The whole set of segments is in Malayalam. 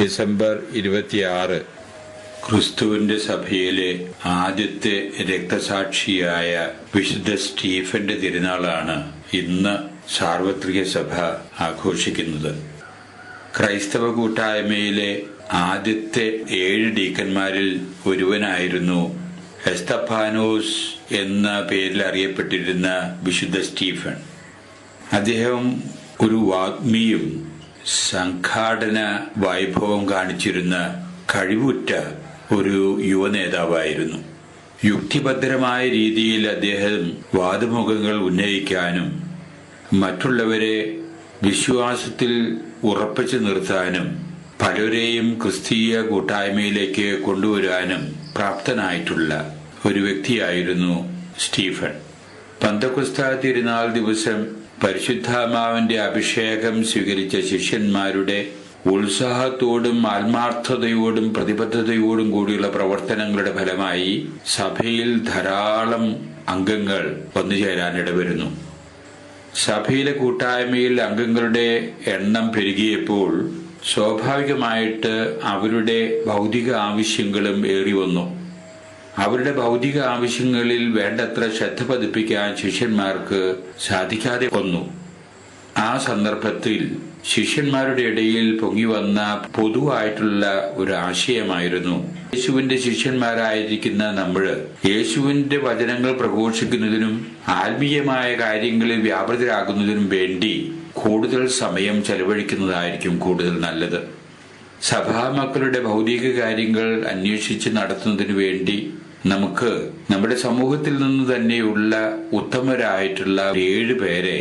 ഡിസംബർ 26 ക്രിസ്തുവിന്റെ സഭയിലെ ആദ്യത്തെ രക്തസാക്ഷിയായ വിശുദ്ധ സ്റ്റീഫന്റെ തിരുനാളാണ് ഇന്ന് സാർവത്രിക സഭ ആഘോഷിക്കുന്നത്. ക്രൈസ്തവ കൂട്ടായ്മയിലെ ആദ്യത്തെ 7 ഡീക്കന്മാരിൽ ഒരുവനായിരുന്നു എസ്തഫാനോസ് എന്ന പേരിൽ അറിയപ്പെട്ടിരുന്ന വിശുദ്ധ സ്റ്റീഫൻ. അദ്ദേഹം ഒരു വാഗ്മിയും സംഘാടന വൈഭവം കാണിച്ചിരുന്ന കഴിവുറ്റ ഒരു യുവനേതാവായിരുന്നു. യുക്തിഭദ്രമായ രീതിയിൽ അദ്ദേഹം വാദമുഖങ്ങൾ ഉന്നയിക്കാനും മറ്റുള്ളവരെ വിശ്വാസത്തിൽ ഉറപ്പിച്ചു നിർത്താനും പലരെയും ക്രിസ്തീയ കൂട്ടായ്മയിലേക്ക് കൊണ്ടുവരാനും പ്രാപ്തനായിട്ടുള്ള ഒരു വ്യക്തിയായിരുന്നു സ്റ്റീഫൻ. പന്തക്കുസ്ത തിരുനാൾ ദിവസം പരിശുദ്ധാത്മാവിന്റെ അഭിഷേകം സ്വീകരിച്ച ശിഷ്യന്മാരുടെ ഉത്സാഹത്തോടും ആത്മാർത്ഥതയോടും പ്രതിബദ്ധതയോടും കൂടിയുള്ള പ്രവർത്തനങ്ങളുടെ ഫലമായി സഭയിൽ ധാരാളം അംഗങ്ങൾ വന്നുചേരാനിടവരുന്നു. സഭയിലെ കൂട്ടായ്മയിൽ അംഗങ്ങളുടെ എണ്ണം പെരുകിയപ്പോൾ സ്വാഭാവികമായിട്ട് അവരുടെ ഭൗതിക ആവശ്യങ്ങളും ഏറി വന്നു. അവരുടെ ഭൗതിക ആവശ്യങ്ങളിൽ വേണ്ടത്ര ശ്രദ്ധ പതിപ്പിക്കാൻ ശിഷ്യന്മാർക്ക് സാധിക്കാതെ വന്നു. ആ സന്ദർഭത്തിൽ ശിഷ്യന്മാരുടെ ഇടയിൽ പൊങ്ങിവന്ന പൊതുവായിട്ടുള്ള ഒരു ആശയമായിരുന്നു, യേശുവിന്റെ ശിഷ്യന്മാരായിരിക്കുന്ന നമ്മൾ യേശുവിന്റെ വചനങ്ങൾ പ്രഘോഷിക്കുന്നതിനും ആത്മീയമായ കാര്യങ്ങളിൽ വ്യാപൃതരാകുന്നതിനും വേണ്ടി കൂടുതൽ സമയം ചെലവഴിക്കുന്നതായിരിക്കും കൂടുതൽ നല്ലത്. സഭാമക്കളുടെ ഭൗതിക കാര്യങ്ങൾ അന്വേഷിച്ച് നടത്തുന്നതിനു വേണ്ടി നമുക്ക് നമ്മുടെ സമൂഹത്തിൽ നിന്ന് തന്നെയുള്ള ഉത്തമരായിട്ടുള്ള 7 പേരെ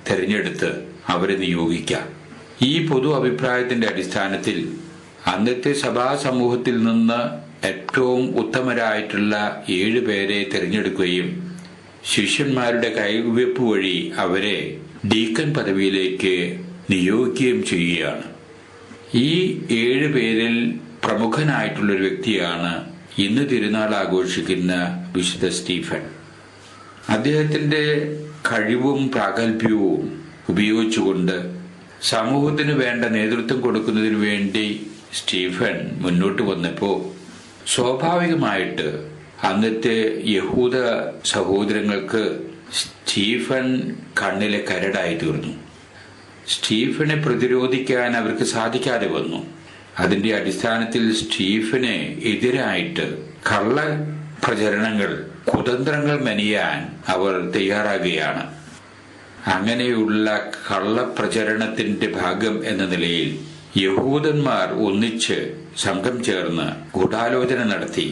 തിരഞ്ഞെടുത്ത് അവരെ നിയോഗിക്കാം. ഈ പൊതു അഭിപ്രായത്തിന്റെ അടിസ്ഥാനത്തിൽ അന്നത്തെ സഭാ സമൂഹത്തിൽ നിന്ന് ഏറ്റവും ഉത്തമരായിട്ടുള്ള 7 പേരെ തിരഞ്ഞെടുക്കുകയും ശിഷ്യന്മാരുടെ കൈവെപ്പ് വഴി അവരെ ഡീക്കൻ പദവിയിലേക്ക് നിയോഗിക്കുകയും ചെയ്യുകയാണ്. ഈ 7 പേരിൽ പ്രമുഖനായിട്ടുള്ളൊരു വ്യക്തിയാണ് ഇന്ന് തിരുനാൾ ആഘോഷിക്കുന്ന വിശുദ്ധ സ്റ്റീഫൻ. അദ്ദേഹത്തിന്റെ കഴിവും പ്രാഗൽഭ്യവും ഉപയോഗിച്ചുകൊണ്ട് സമൂഹത്തിന് വേണ്ട നേതൃത്വം കൊടുക്കുന്നതിന് വേണ്ടി സ്റ്റീഫൻ മുന്നോട്ട് വന്നപ്പോൾ സ്വാഭാവികമായിട്ട് അന്നത്തെ യഹൂദ സഹോദരങ്ങൾക്ക് സ്റ്റീഫൻ കണ്ണിലെ കരടായി തീർന്നു. സ്റ്റീഫനെ പ്രതിരോധിക്കാൻ അവർക്ക് സാധിക്കാതെ വന്നു. അതിന്റെ അടിസ്ഥാനത്തിൽ സ്റ്റീഫനെ എതിരായിട്ട് കള്ള പ്രചരണങ്ങൾ, കുതന്ത്രങ്ങൾ മെനയാൻ അവർ തയ്യാറാകുകയാണ്. അങ്ങനെയുള്ള കള്ളപ്രചരണത്തിന്റെ ഭാഗം എന്ന നിലയിൽ യഹൂദന്മാർ ഒന്നിച്ച് സംഘം ചേർന്ന് ഗൂഢാലോചന നടത്തി.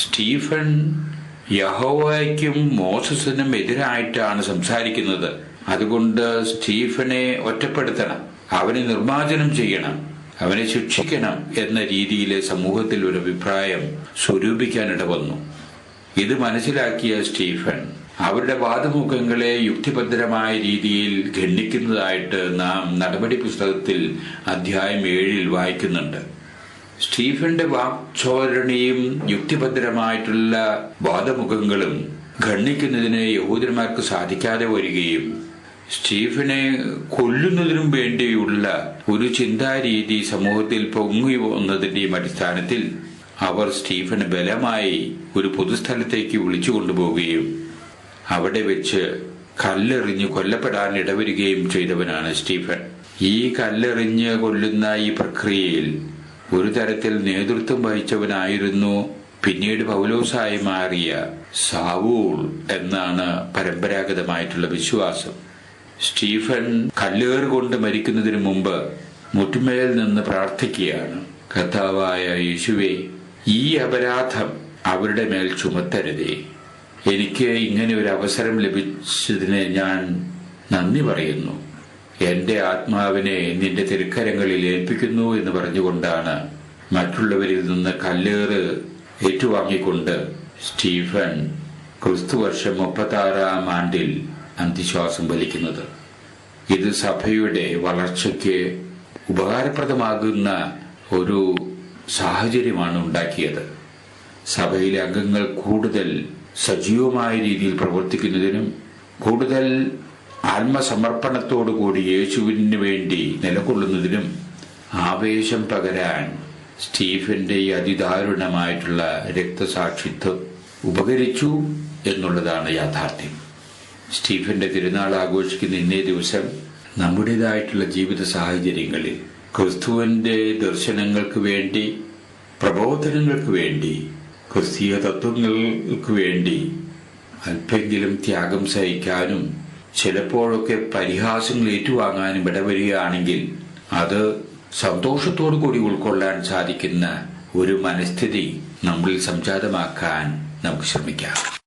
സ്റ്റീഫൻ യഹോവയ്ക്കും മോസസിനും എതിരായിട്ടാണ് സംസാരിക്കുന്നത്, അതുകൊണ്ട് സ്റ്റീഫനെ ഒറ്റപ്പെടുത്തണം, അവനെ നിർമ്മാർജ്ജനം ചെയ്യണം, അവനെ ശിക്ഷിക്കണം എന്ന രീതിയിലെ സമൂഹത്തിൽ ഒരു അഭിപ്രായം സ്വരൂപിക്കാനിട വന്നു. ഇത് മനസ്സിലാക്കിയ സ്റ്റീഫൻ അവരുടെ വാദമുഖങ്ങളെ യുക്തിഭദ്രമായ രീതിയിൽ ഖണ്ഡിക്കുന്നതായിട്ട് നാം നടപടി പുസ്തകത്തിൽ അധ്യായം 7 വായിക്കുന്നുണ്ട്. സ്റ്റീഫന്റെ വാക്ചോരണയും യുക്തിഭദ്രമായിട്ടുള്ള വാദമുഖങ്ങളും ഖണ്ഡിക്കുന്നതിന് യഹൂദന്മാർക്ക് സാധിക്കാതെ വരികയും സ്റ്റീഫനെ കൊല്ലുന്നതിനും വേണ്ടിയുള്ള ഒരു ചിന്താരീതി സമൂഹത്തിൽ പൊങ്ങി വന്നതിന്റെയും അടിസ്ഥാനത്തിൽ അവർ സ്റ്റീഫനെ ബലമായി ഒരു പൊതുസ്ഥലത്തേക്ക് വിളിച്ചു കൊണ്ടുപോവുകയും അവിടെ വെച്ച് കല്ലെറിഞ്ഞ് കൊല്ലപ്പെടാൻ ഇടവരികയും ചെയ്തവനാണ് സ്റ്റീഫൻ. ഈ കല്ലെറിഞ്ഞ് കൊല്ലുന്ന ഈ പ്രക്രിയയിൽ ഒരു തരത്തിൽ നേതൃത്വം വഹിച്ചവനായിരുന്നു പിന്നീട് പൗലോസായി മാറിയ സാവൂൾ എന്നാണ് പരമ്പരാഗതമായിട്ടുള്ള വിശ്വാസം. സ്റ്റീഫൻ കല്ലേറ് കൊണ്ട് മരിക്കുന്നതിന് മുമ്പ് മുട്ടുമേൽ നിന്ന് പ്രാർത്ഥിക്കുകയാണ്, കർത്താവായ യേശുവേ, ഈ അപരാധം അവരുടെ മേൽ ചുമത്തരുതേ. എനിക്ക് ഇങ്ങനെ ഒരു അവസരം ലഭിച്ചതിന് ഞാൻ നന്ദി പറയുന്നു. എന്റെ ആത്മാവിനെ നിന്റെ തിരുക്കരങ്ങളിൽ ഏൽപ്പിക്കുന്നു എന്ന് പറഞ്ഞുകൊണ്ടാണ് മറ്റുള്ളവരിൽ നിന്ന് കല്ലേറ് ഏറ്റുവാങ്ങിക്കൊണ്ട് സ്റ്റീഫൻ ക്രിസ്തുവർഷം 36-ാം ആണ്ടിൽ അന്ത്യശ്വാസം വലിക്കുന്നത്. ഇത് സഭയുടെ വളർച്ചയ്ക്ക് ഉപകാരപ്രദമാകുന്ന ഒരു സാഹചര്യമാണ് ഉണ്ടാക്കിയത്. സഭയിലെ അംഗങ്ങൾ കൂടുതൽ സജീവമായ രീതിയിൽ പ്രവർത്തിക്കുന്നതിനും കൂടുതൽ ആത്മസമർപ്പണത്തോടുകൂടി യേശുവിന് വേണ്ടി നിലകൊള്ളുന്നതിനും ആവേശം പകരാൻ സ്റ്റീഫന്റെ ഈ അതിദാരുണമായിട്ടുള്ള രക്തസാക്ഷിത്വം ഉപകരിച്ചു എന്നുള്ളതാണ് യാഥാർത്ഥ്യം. സ്റ്റീഫന്റെ തിരുനാൾ ആഘോഷിക്കുന്ന ഇന്നേ ദിവസം നമ്മുടേതായിട്ടുള്ള ജീവിത സാഹചര്യങ്ങളിൽ ക്രിസ്തുവിന്റെ ദർശനങ്ങൾക്ക് വേണ്ടി, പ്രബോധനങ്ങൾക്ക് വേണ്ടി, ക്രിസ്തീയ തത്വങ്ങൾക്ക് വേണ്ടി അല്പെങ്കിലും ത്യാഗം സഹിക്കാനും ചിലപ്പോഴൊക്കെ പരിഹാസങ്ങൾ ഏറ്റുവാങ്ങാനും ഇടവരികയാണെങ്കിൽ അത് സന്തോഷത്തോടു കൂടി ഉൾക്കൊള്ളാൻ സാധിക്കുന്ന ഒരു മനസ്ഥിതി നമ്മളിൽ സംജാതമാക്കാൻ നമുക്ക് ശ്രമിക്കാം.